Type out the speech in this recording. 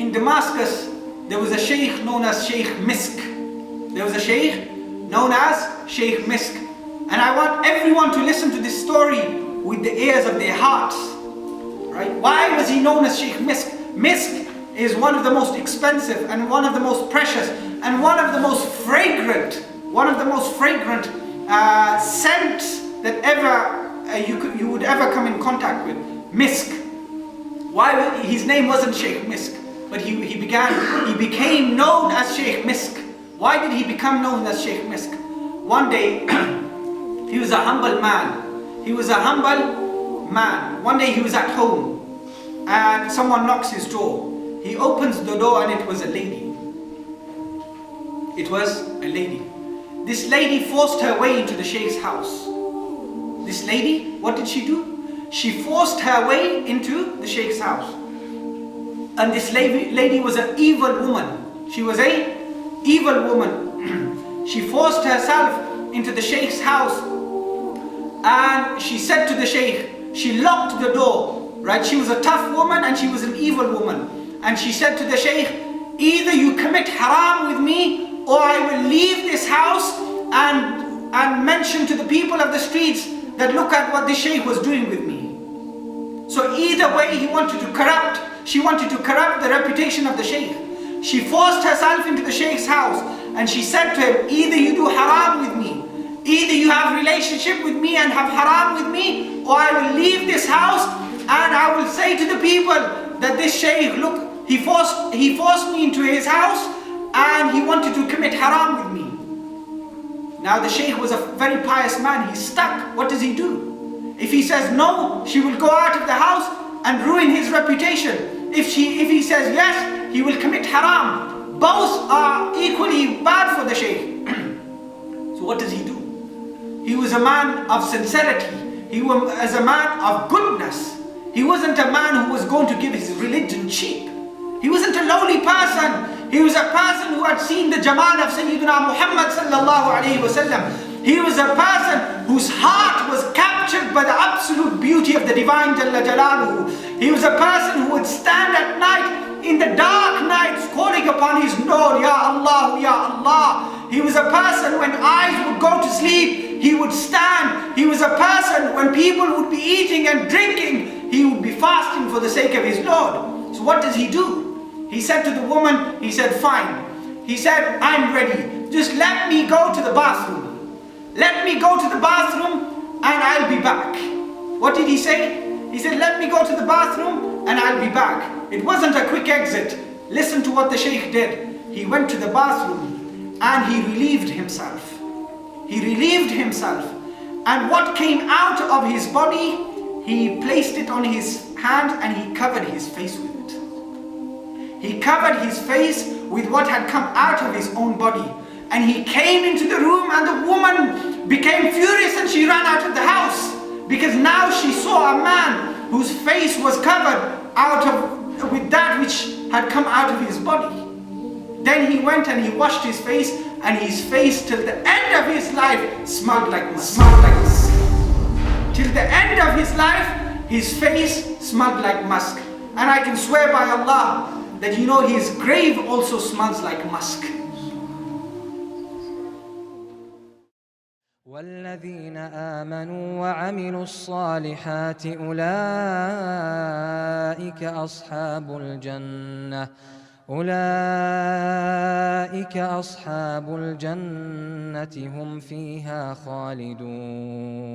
in Damascus, there was a Shaykh known as Shaykh Misk. There was a Shaykh known as Shaykh Misk. And I want everyone to listen to this story with the ears of their hearts. Right? Why was he known as Shaykh Misk? Misk is one of the most expensive and one of the most precious and one of the most fragrant scents that you would ever come in contact with. Misk. Why his name wasn't Shaykh Misk, but he became known as Shaykh Misk. Why did he become known as Shaykh Misk? One day he was a humble man. One day he was at home and someone knocks his door. He opens the door and it was a lady. This lady forced her way into the Shaykh's house. This lady, what did she do? She forced her way into the Shaykh's house. And this lady was an evil woman. She was an evil woman. She forced herself into the Shaykh's house. And she said to the Shaykh, she locked the door, right? She was a tough woman and she was an evil woman. And she said to the Shaykh, either you commit haram with me or I will leave this house and mention to the people of the streets that look at what the Shaykh was doing with me. So either way she wanted to corrupt the reputation of the Shaykh. She forced herself into the Shaykh's house and she said to him, either you do haram with me, either you have relationship with me and have haram with me, or I will leave this house and I will say to the people that this Shaykh, look, he forced me into his house and he wanted to commit haram with me. Now the Shaykh was a very pious man. He's stuck. What does he do? If he says no, she will go out of the house and ruin his reputation. If he says yes, he will commit haram. Both are equally bad for the Shaykh. So what does he do? He was a man of sincerity. He was a man of goodness. He wasn't a man who was going to give his religion cheap. He wasn't a lowly person. He was a person who had seen the Jamal of Sayyidina Muhammad sallallahu alayhi wasallam. He was a person whose heart was captured by the absolute beauty of the Divine Jalla Jalaluhu. He was a person who would stand at night, in the dark nights, calling upon his Lord, Ya Allah, Ya Allah. He was a person when eyes would go to sleep, he would stand. He was a person when people would be eating and drinking, he would be fasting for the sake of his Lord. So what does he do? He said to the woman, he said, fine. He said, I'm ready. Just let me go to the bathroom. Let me go to the bathroom and I'll be back. What did he say? He said, let me go to the bathroom and I'll be back. It wasn't a quick exit. Listen to what the Shaykh did. He went to the bathroom and he relieved himself. He relieved himself. And what came out of his body, he placed it on his hand and he covered his face with it. He covered his face with what had come out of his own body. And he came into the room and the woman became furious and she ran out of the house. Because now she saw a man whose face was covered with that which had come out of his body. Then he went and he washed his face, and his face till the end of his life smelled like musk. Till the end of his life, his face smelled like musk. And I can swear by Allah that his grave also smells like musk. والذين آمنوا وعملوا الصالحات أولئك أصحاب الجنة هم فيها خالدون.